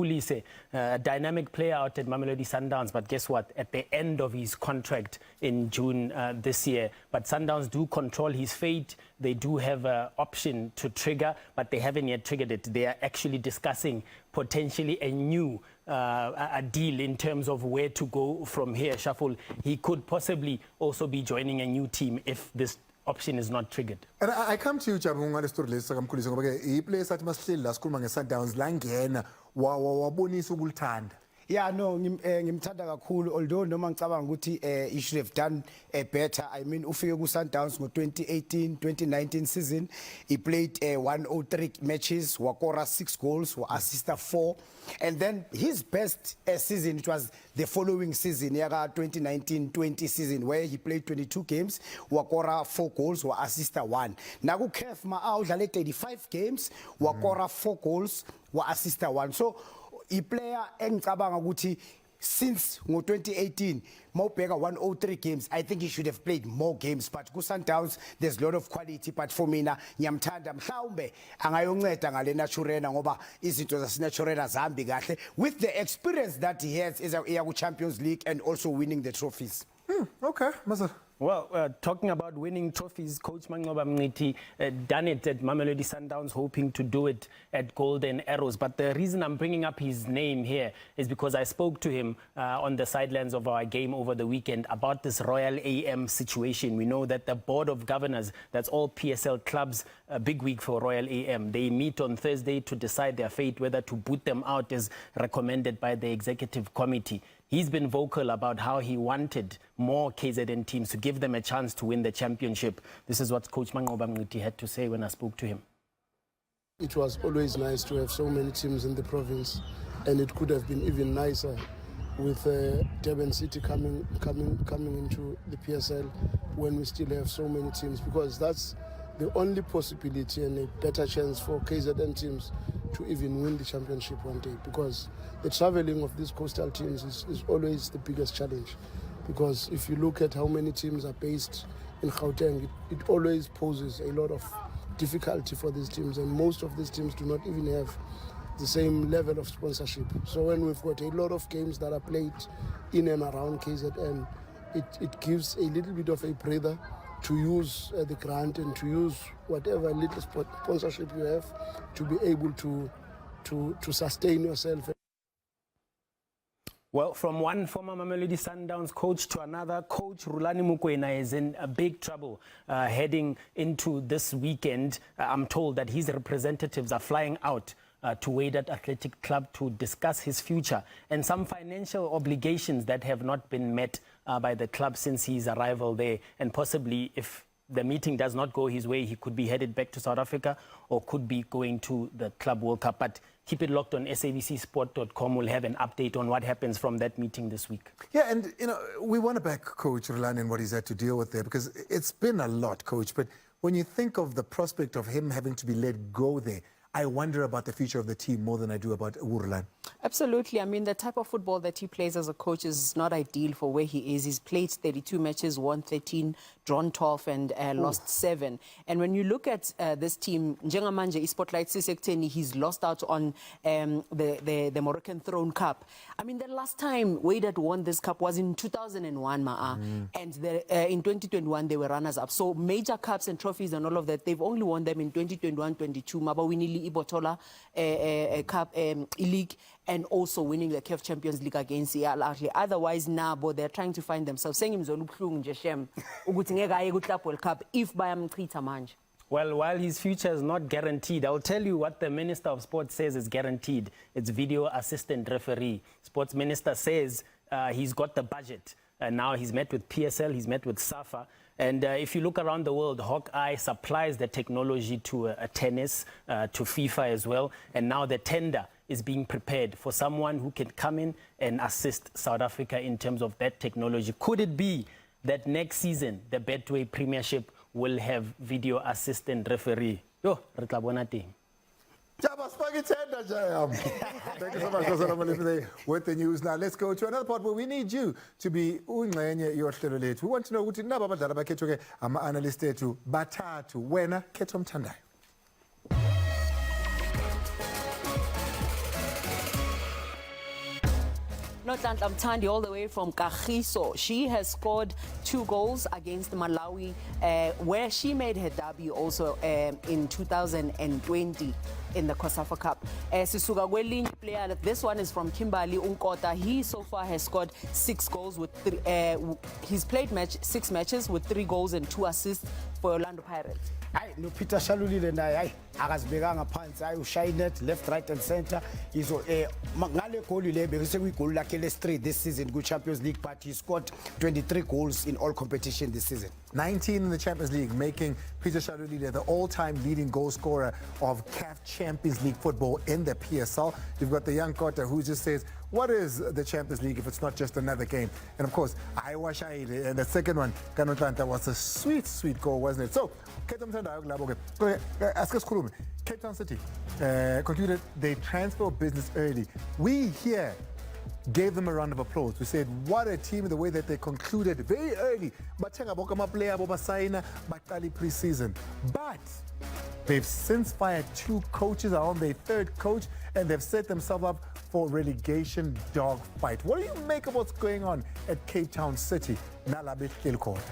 MKHULISE, a dynamic player out at Mamelodi Sundowns, but guess what? At the end of his contract in June this year. But Sundowns do control his fate. They do have an option to trigger, but they haven't yet triggered it. They are actually discussing potentially a new a deal in terms of where to go from here. Shuffle, he could possibly also be joining a new team if this option is not triggered. And I come to you, Jabu, ngale story lesi sakamkhulisa ngoba ke iplayer sathi masihleli la sikhuluma ngeSundowns la ngena wabonisa ukulithanda. Yeah, no, ngimthanda kakhulu, although noma ngicabanga ukuthi he should have done better. I mean, ufike ku Sundowns ngo 2018-2019 season, he played 103 matches, wakora 6 goals, wa assista 4, and then his best season it was the following season, yaka 2019-20 season, where he played 22 games, wakora 4 goals, wa assista 1. Naku Kef ma udlale 35 games, wakora 4 goals, wa assista 1. So player engicabanga ukuthi since ngo 2018 mawubheka 103 games, I think he should have played more games, but ku Sundowns there's a lot of quality. But for mina ngiyamthanda, mhlawumbe angayonceda ngale naturena ngoba izinto zasinaturena zambi kahle with the experience that he has is a Champions League and also winning the trophies. Okay, Mazar. Well, talking about winning trophies, Coach Manqoba Mngqithi done it at Mamelodi Sundowns, hoping to do it at Golden Arrows. But the reason I'm bringing up his name here is because I spoke to him on the sidelines of our game over the weekend about this Royal AM situation. We know that the Board of Governors, that's all PSL clubs, a big week for Royal AM. They meet on Thursday to decide their fate, whether to boot them out as recommended by the Executive Committee. He's been vocal about how he wanted more KZN teams to give them a chance to win the championship. This is what Coach Manqoba Mngqithi had to say when I spoke to him. It was always nice to have so many teams in the province, and it could have been even nicer with Durban City coming into the PSL when we still have so many teams, because that's the only possibility and a better chance for KZN teams to even win the championship one day, because the traveling of these coastal teams is always the biggest challenge. Because if you look at how many teams are based in Gauteng, it always poses a lot of difficulty for these teams, and most of these teams do not even have the same level of sponsorship. So when we've got a lot of games that are played in and around KZN, it gives a little bit of a breather to use the grant and to use whatever little sponsorship you have to be able to sustain yourself. Well, from one former Mamelodi Sundowns coach to another, Coach Rhulani is in big trouble heading into this weekend. I'm told that his representatives are flying out to Wydad Athletic Club to discuss his future and some financial obligations that have not been met by the club since his arrival there. And possibly, if the meeting does not go his way, he could be headed back to South Africa or could be going to the Club World Cup. But keep it locked on sabcsport.com. We'll have an update on what happens from that meeting this week. Yeah, and, you know, we want to back Coach Rhulani and what he's had to deal with there, because it's been a lot, Coach. But when you think of the prospect of him having to be let go there, I wonder about the future of the team more than I do about Rhulani. Absolutely. I mean, the type of football that he plays as a coach is not ideal for where he is. He's played 32 matches, won 13, drawn 12, and lost 7. And when you look at this team, Njengamanje Spotlight Sisekteni, he's lost out on the Moroccan Throne Cup. I mean, the last time Wydad won this cup was in 2001, and in 2021 they were runners-up. So major cups and trophies and all of that, they've only won them in 2021-22. Mabawinili Ibotola Cup league, and also winning the CAF Champions League against Al Ahly. Otherwise, Nabo, they're trying to find themselves. Saying him World Cup if bayamchitha manje. Well, while his future is not guaranteed, I'll tell you what the Minister of Sports says is guaranteed. It's video assistant referee. Sports Minister says he's got the budget. Now he's met with PSL, he's met with SAFA. And if you look around the world, Hawkeye supplies the technology to tennis, to FIFA as well. And now the tender is being prepared for someone who can come in and assist South Africa in terms of that technology. Could it be that next season, the Betway Premiership will have video assistant referee? Yo, Ritlabonati. Thank you so much with the news. Now let's go to another part where we need you to be ungxenye yohlelo lethu. We want to know ukuthi naba abadlali abakhethwe ke ama analyst ethu bathathu, wena khetha omthandayo. Ntlanhla Mthandi, all the way from Kagiso. She has scored 2 goals against Malawi, where she made her debut also in 2020 in the COSAFA Cup. Sisuka kwelinye player, this one is from Kimberly Unkota. He so far has scored 6 goals with he's played 6 matches with 3 goals and 2 assists for Orlando Pirates. Hayi no Peter Shalulile naye hayi akazibekanga phansi hayi ushayinet left right and center izo ngale goal le bekuse kuyigoli lakhe le-3 this season ku-Champions League, but he scored 23 goals in all competition this season. 19 in the Champions League, making Peter Shalulile the all-time leading goal scorer of CAF Champions League football in the PSL. You've got the young Kota who just says, what is the Champions League if it's not just another game? And of course, Iowa Shahide, and the second one, Kanotlanta, was a sweet, sweet goal, wasn't it? So, Cape Town City concluded they transfer business early. We here gave them a round of applause. We said, what a team, the way that they concluded very early. Pre-season. But they've since fired 2 coaches, are on their 3rd coach, and they've set themselves up for relegation dogfight. What do you make of what's going on at Cape Town City? Nalabe Kilcourt.